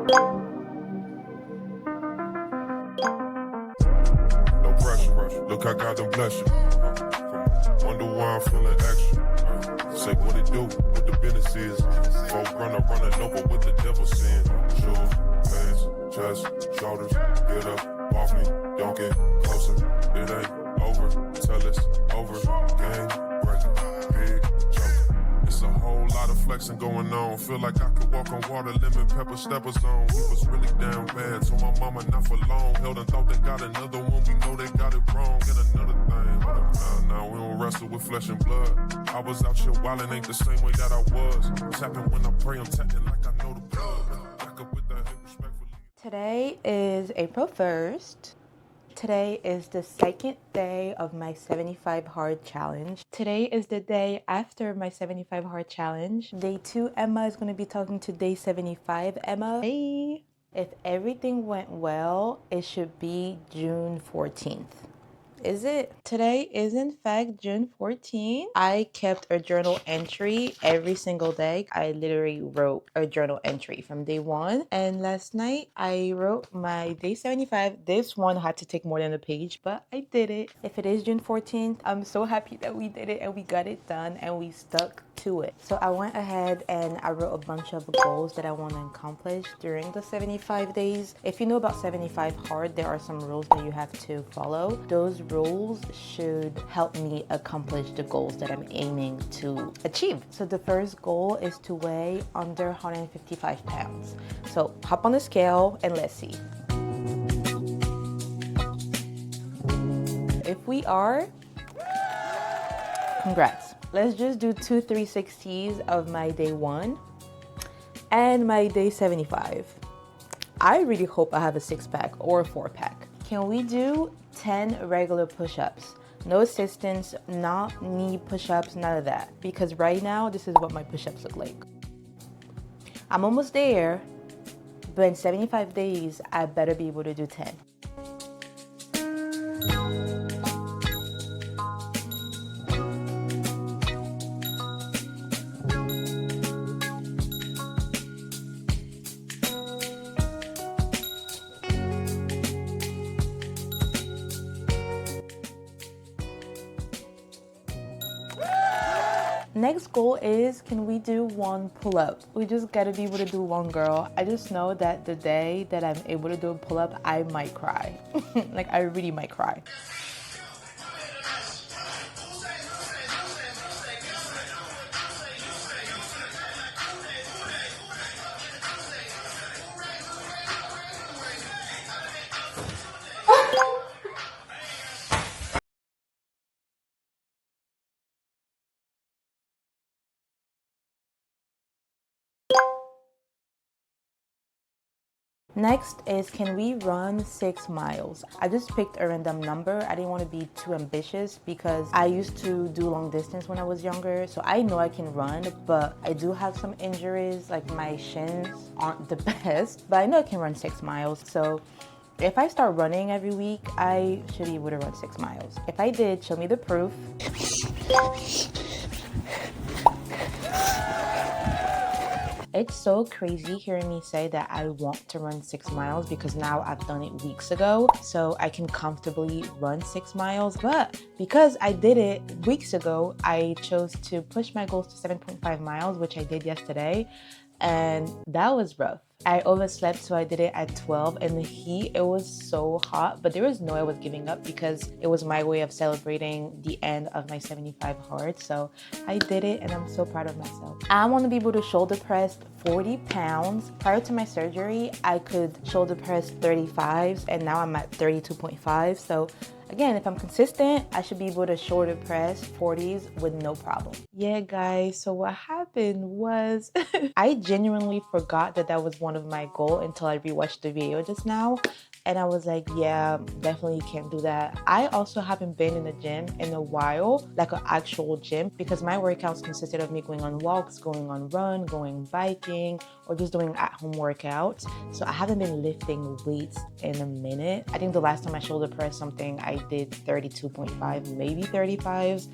No pressure, look, I got them blessings. Wonder why I'm feeling extra. Say what it do, what the business is. Folk running over what the devil saying. Shoes, pants, chest, shoulders, get up, off me, don't get closer. It ain't over, tell it's over. Game breaking, big joker. It's a whole lot of flexing going on. Feel like I could walk on water, lemon pepper steppers on. We was really down bad, so my mama not for long. Held and thought they got another one, we know they got it wrong. And another thing, now we don't wrestle with flesh and blood. I was out here wildin', ain't the same way that I was. Tapping when I pray, I'm tapping like I know the blood. Back up with that hate respectfully. Today is April 1st. Today is the second day of my 75 hard challenge. Today is the day after my 75 hard challenge. Day 2 Emma is going to be talking to day 75 Emma. Hey! If everything went well, it should be June 14th. Is it? Today is in fact June 14th. I kept a journal entry every single day. I literally wrote a journal entry from day 1. And last night I wrote my day 75. This one had to take more than a page, but I did it. If it is June 14th, I'm so happy that we did it and we got it done and we stuck to it. So I went ahead and I wrote a bunch of goals that I want to accomplish during the 75 days. If you know about 75 hard, there are some rules that you have to follow. Those rules should help me accomplish the goals that I'm aiming to achieve. So the first goal is to weigh under 155 pounds. So hop on the scale and let's see. If we are, congrats. Let's just do 2 360s of my day 1 and my day 75. I really hope I have a 6-pack or a 4-pack. Can we do 10 regular push-ups? No assistance, not knee push-ups, none of that. Because right now, this is what my push-ups look like. I'm almost there, but in 75 days, I better be able to do 10. Next goal is, can we do 1 pull-up? We just gotta be able to do 1, girl. I just know that the day that I'm able to do a pull-up, I might cry. Like, I really might cry. Next is, can we run 6 miles? I just picked a random number. I didn't want to be too ambitious because I used to do long distance when I was younger. So I know I can run, but I do have some injuries, like my shins aren't the best, but I know I can run 6 miles. So if I start running every week, I should be able to run 6 miles. If I did, show me the proof. It's so crazy hearing me say that I want to run 6 miles because now I've done it weeks ago, so I can comfortably run 6 miles. But because I did it weeks ago, I chose to push my goals to 7.5 miles, which I did yesterday, and that was rough. I overslept, so I did it at 12 in the heat. It was so hot, but there was no way I was giving up because it was my way of celebrating the end of my 75 hard. So I did it and I'm so proud of myself. I want to be able to shoulder press 40 pounds. Prior to my surgery, I could shoulder press 35s and now I'm at 32.5. So again, if I'm consistent, I should be able to shoulder press 40s with no problem. Yeah, guys, so what happened was I genuinely forgot that that was one of my goals until I rewatched the video just now. And I was like, yeah, definitely can't do that. I also haven't been in the gym in a while, like an actual gym, because my workouts consisted of me going on walks, going on run, going biking, or just doing at-home workouts. So I haven't been lifting weights in a minute. I think the last time I shoulder pressed something, I did 32.5, maybe 35s.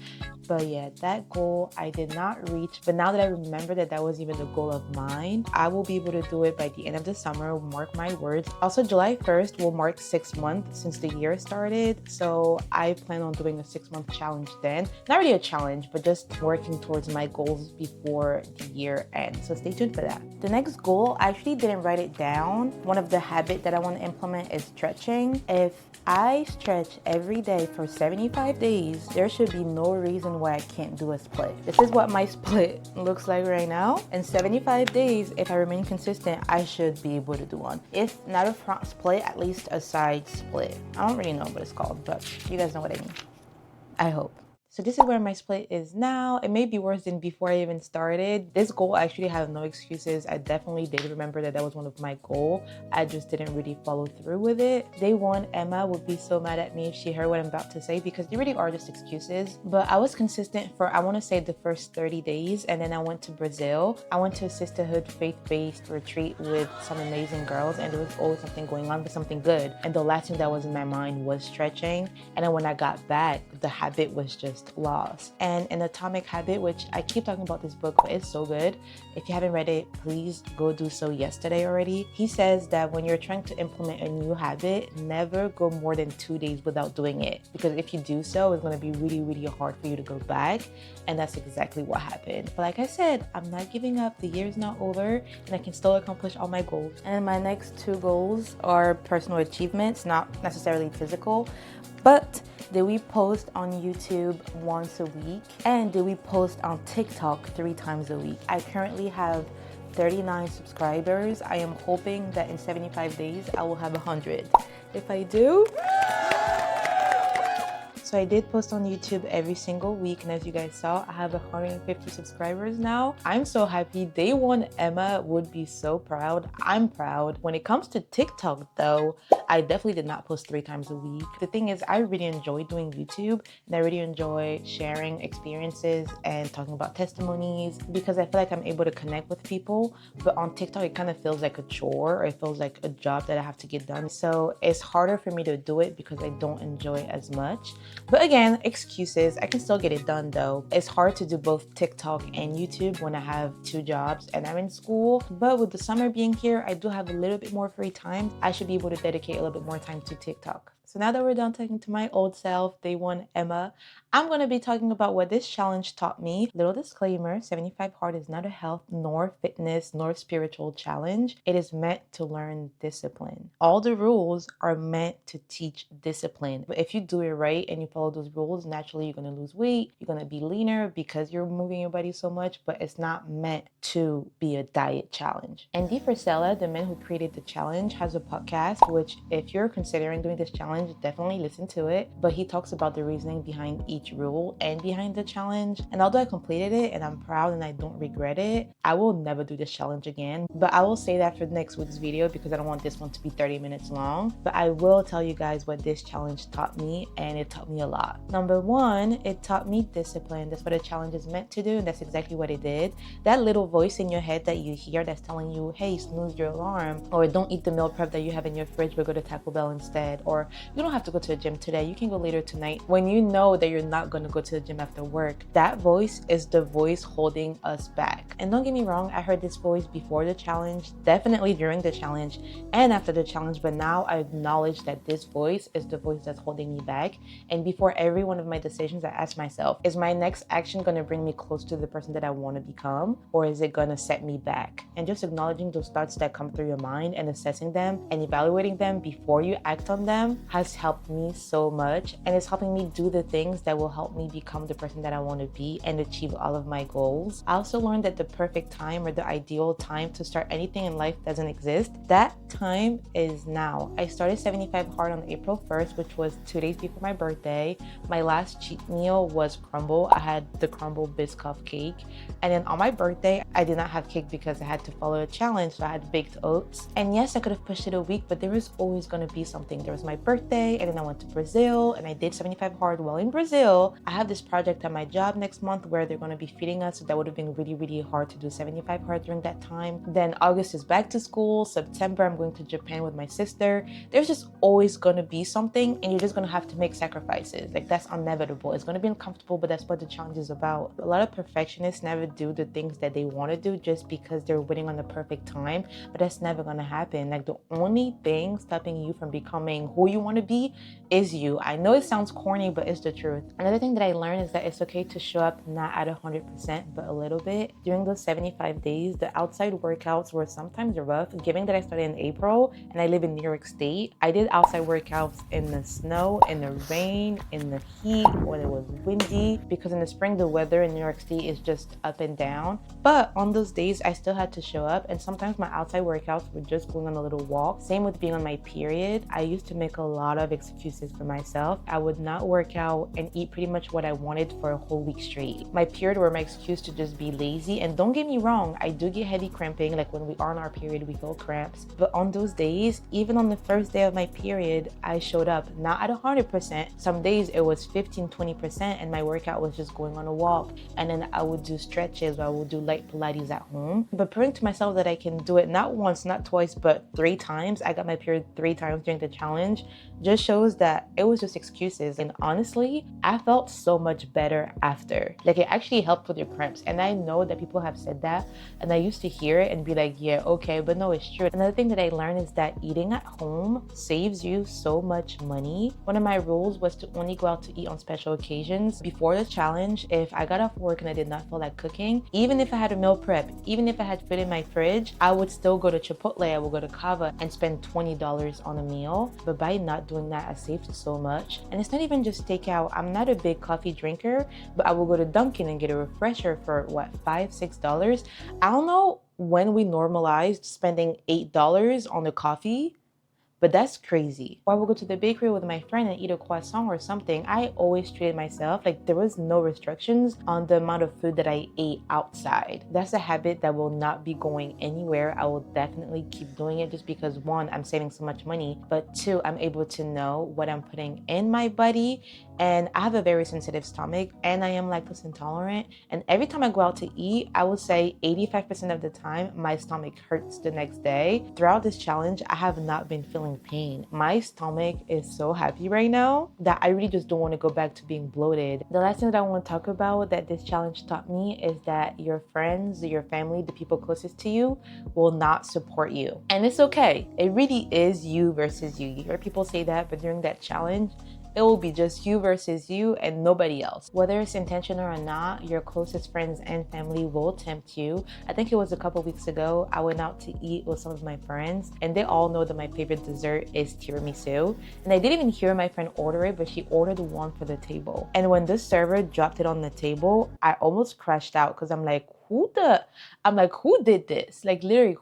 But yeah, that goal I did not reach. But now that I remember that that was even the goal of mine, I will be able to do it by the end of the summer, mark my words. Also, July 1st will mark 6 months since the year started. So I plan on doing a 6-month challenge then. Not really a challenge, but just working towards my goals before the year ends. So stay tuned for that. The next goal, I actually didn't write it down. One of the habits that I want to implement is stretching. If I stretch every day for 75 days, there should be no reason why I can't do a split. This is what my split looks like right now. In 75 days, if I remain consistent, I should be able to do one. If not a front split, at least a side split. I don't really know what it's called, but you guys know what I mean. I hope. So this is where my split is now. It may be worse than before I even started. This goal I actually have no excuses. I definitely did remember that that was one of my goals. I just didn't really follow through with it. Day one, Emma would be so mad at me if she heard what I'm about to say because they really are just excuses. But I was consistent for, I want to say, the first 30 days. And then I went to Brazil. I went to a sisterhood faith-based retreat with some amazing girls. And there was always something going on, but something good. And the last thing that was in my mind was stretching. And then when I got back, the habit was just lost. And an Atomic Habit, which I keep talking about this book, but it's so good. If you haven't read it, please go do so yesterday already. He says that when you're trying to implement a new habit, never go more than 2 days without doing it. Because if you do so, it's going to be really, really hard for you to go back. And that's exactly what happened. But like I said, I'm not giving up. The year's not over and I can still accomplish all my goals. And my next 2 goals are personal achievements, not necessarily physical, but did we post on YouTube once a week? And did we post on TikTok 3 times a week? I currently have 39 subscribers. I am hoping that in 75 days, I will have 100. If I do, so I did post on YouTube every single week, and as you guys saw, I have 150 subscribers now. I'm so happy. Day one, Emma would be so proud. I'm proud. When it comes to TikTok though, I definitely did not post 3 times a week. The thing is, I really enjoy doing YouTube, and I really enjoy sharing experiences and talking about testimonies because I feel like I'm able to connect with people. But on TikTok, it kind of feels like a chore, or it feels like a job that I have to get done. So it's harder for me to do it because I don't enjoy it as much. But again, excuses. I can still get it done though. It's hard to do both TikTok and YouTube when I have 2 jobs and I'm in school. But with the summer being here, I do have a little bit more free time. I should be able to dedicate a little bit more time to TikTok. So now that we're done talking to my old self, day one Emma, I'm going to be talking about what this challenge taught me. Little disclaimer, 75 Hard is not a health, nor fitness, nor spiritual challenge. It is meant to learn discipline. All the rules are meant to teach discipline. But if you do it right and you follow those rules, naturally you're going to lose weight. You're going to be leaner because you're moving your body so much, but it's not meant to be a diet challenge. Andy Frisella, the man who created the challenge, has a podcast, which if you're considering doing this challenge, definitely listen to it. But he talks about the reasoning behind each rule and behind the challenge. And although I completed it and I'm proud and I don't regret it, I will never do this challenge again. But I will say that for next week's video because I don't want this one to be 30 minutes long. But I will tell you guys what this challenge taught me, and it taught me a lot. Number 1, it taught me discipline. That's what a challenge is meant to do, and that's exactly what it did. That little voice in your head that you hear that's telling you, hey, snooze your alarm, or don't eat the meal prep that you have in your fridge, but go to Taco Bell instead, or you don't have to go to the gym today, you can go later tonight. When you know that you're not going to go to the gym after work, that voice is the voice holding us back. And don't get me wrong, I heard this voice before the challenge, definitely during the challenge and after the challenge, but now I acknowledge that this voice is the voice that's holding me back. And before every one of my decisions, I ask myself, is my next action going to bring me close to the person that I want to become, or is it going to set me back? And just acknowledging those thoughts that come through your mind and assessing them and evaluating them before you act on them has helped me so much, and it's helping me do the things that will help me become the person that I want to be and achieve all of my goals. I also learned that the perfect time or the ideal time to start anything in life doesn't exist. That time is now. I started 75 Hard on April 1st, which was 2 days before my birthday. My last cheat meal was crumble. I had the crumble Biscoff cake, and then on my birthday I did not have cake because I had to follow a challenge, so I had baked oats. And yes, I could have pushed it a week, but there was always going to be something. There was my birthday, birthday, and then I went to Brazil and I did 75 hard. While in Brazil, I have this project at my job next month where they're going to be feeding us, so that would have been really, really hard to do 75 hard during that time. Then August is back to school. September, I'm going to Japan with my sister. There's just always going to be something, and you're just going to have to make sacrifices. Like, that's inevitable. It's going to be uncomfortable, but that's what the challenge is about. A lot of perfectionists never do the things that they want to do just because they're waiting on the perfect time, but that's never going to happen. Like, the only thing stopping you from becoming who you want to be is you. I know it sounds corny, but it's the truth. Another thing that I learned is that it's okay to show up not at 100%, but a little bit. During those 75 days, the outside workouts were sometimes rough. Given that I started in April and I live in New York State, I did outside workouts in the snow, in the rain, in the heat, when it was windy, because in the spring, the weather in New York State is just up and down. But on those days, I still had to show up, and sometimes my outside workouts were just going on a little walk. Same with being on my period. I used to make a lot of excuses for myself. I would not work out and eat pretty much what I wanted for a whole week straight. My period were my excuse to just be lazy. And don't get me wrong, I do get heavy cramping. Like, when we are on our period, we feel cramps. But on those days, even on the first day of my period, I showed up not at 100%. Some days it was 15-20%, and my workout was just going on a walk. And then I would do stretches, or I would do light Pilates at home. But proving to myself that I can do it not once, not twice, but 3 times. I got my period 3 times during the challenge. Just shows that it was just excuses. And honestly, I felt so much better after. Like, it actually helped with your cramps. And I know that people have said that, and I used to hear it and be like, yeah, okay, but no, it's true. Another thing that I learned is that eating at home saves you so much money. One of my rules was to only go out to eat on special occasions. Before the challenge, if I got off work and I did not feel like cooking, even if I had a meal prep, even if I had food in my fridge, I would still go to Chipotle, I would go to Cava and spend $20 on a meal. But by not doing that, I saved so much. And it's not even just takeout. I'm not a big coffee drinker, but I will go to Dunkin' and get a refresher for what, $5-6? I don't know when we normalized spending $8 on a coffee, but that's crazy. Or I would go to the bakery with my friend and eat a croissant or something. I always treated myself like there was no restrictions on the amount of food that I ate outside. That's a habit that will not be going anywhere. I will definitely keep doing it just because, 1, I'm saving so much money, but 2, I'm able to know what I'm putting in my body. And I have a very sensitive stomach, and I am lactose intolerant. And every time I go out to eat, I would say 85% of the time, my stomach hurts the next day. Throughout this challenge, I have not been feeling pain. My stomach is so happy right now that I really just don't want to go back to being bloated. The last thing that I want to talk about that this challenge taught me is that your friends, your family, the people closest to you will not support you. And it's okay. It really is you versus you. You hear people say that, but during that challenge, it will be just you versus you and nobody else. Whether it's intentional or not, your closest friends and family will tempt you. I think it was a couple weeks ago, I went out to eat with some of my friends, and they all know that my favorite dessert is tiramisu. And I didn't even hear my friend order it, but she ordered one for the table. And when the server dropped it on the table, I almost crashed out because I'm like, who did this? Like, literally,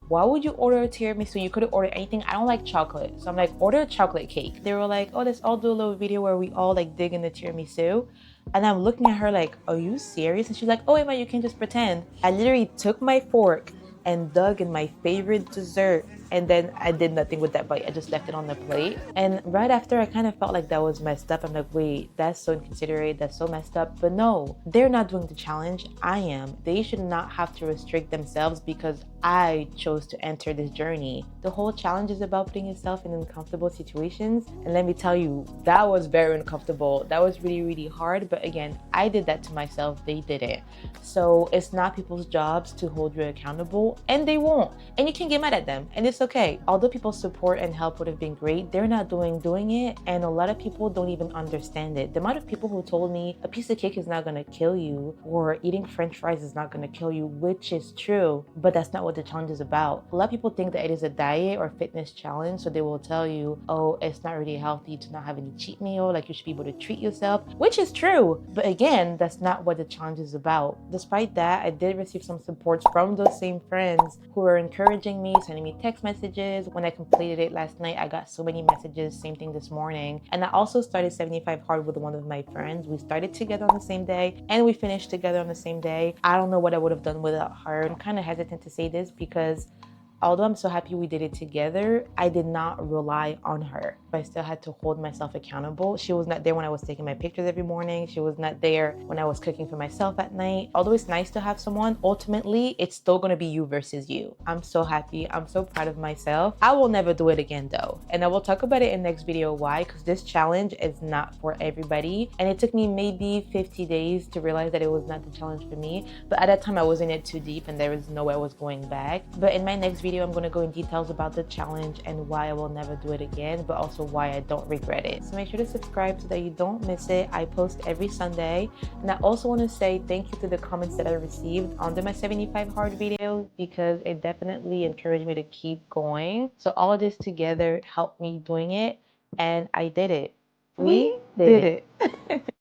why would you order a tiramisu? You could have ordered anything. I don't like chocolate. So I'm like, order a chocolate cake. They were like, oh, let's all do a little video where we all like dig in the tiramisu. And I'm looking at her like, are you serious? And she's like, oh, Emma, you can just pretend. I literally took my fork and dug in my favorite dessert, and then I did nothing with that bite. I just left it on the plate. And right after, I kind of felt like that was messed up. I'm like, wait, that's so inconsiderate, that's so messed up. But no, they're not doing the challenge, I am. They should not have to restrict themselves because I chose to enter this journey. The whole challenge is about putting yourself in uncomfortable situations, and let me tell you, that was very uncomfortable. That was really, really hard. But again, I did that to myself, they didn't. So it's not people's jobs to hold you accountable, and they won't. And you can get mad at them, and it's okay. Although people's support and help would have been great, they're not doing it, and a lot of people don't even understand it. The amount of people who told me a piece of cake is not gonna kill you, or eating french fries is not gonna kill you, which is true, but that's not what the challenge is about. A lot of people think that it is a diet or fitness challenge, so they will tell you, oh, it's not really healthy to not have any cheat meal, like you should be able to treat yourself, which is true. But again, that's not what the challenge is about. Despite that, I did receive some support from those same friends who were encouraging me, sending me text messages. When I completed it last night, I got so many messages, same thing this morning. And I also started 75 hard with one of my friends. We started together on the same day and we finished together on the same day. I don't know what I would have done without her. I'm kind of hesitant to say this because Although I'm so happy we did it together, I did not rely on her. I still had to hold myself accountable. She was not there when I was taking my pictures every morning. She was not there when I was cooking for myself at night. Although it's nice to have someone, ultimately, it's still gonna be you versus you. I'm so happy. I'm so proud of myself. I will never do it again though. And I will talk about it in the next video why, because this challenge is not for everybody. And it took me maybe 50 days to realize that it was not the challenge for me. But at that time, I was in it too deep and there was no way I was going back. But in my next video, I'm gonna go in details about the challenge and why I will never do it again, but also why I don't regret it. So make sure to subscribe so that you don't miss it. I post every Sunday. And I also want to say thank you to the comments that I received under my 75 hard video, because it definitely encouraged me to keep going. So all of this together helped me doing it, and I did it. We did it.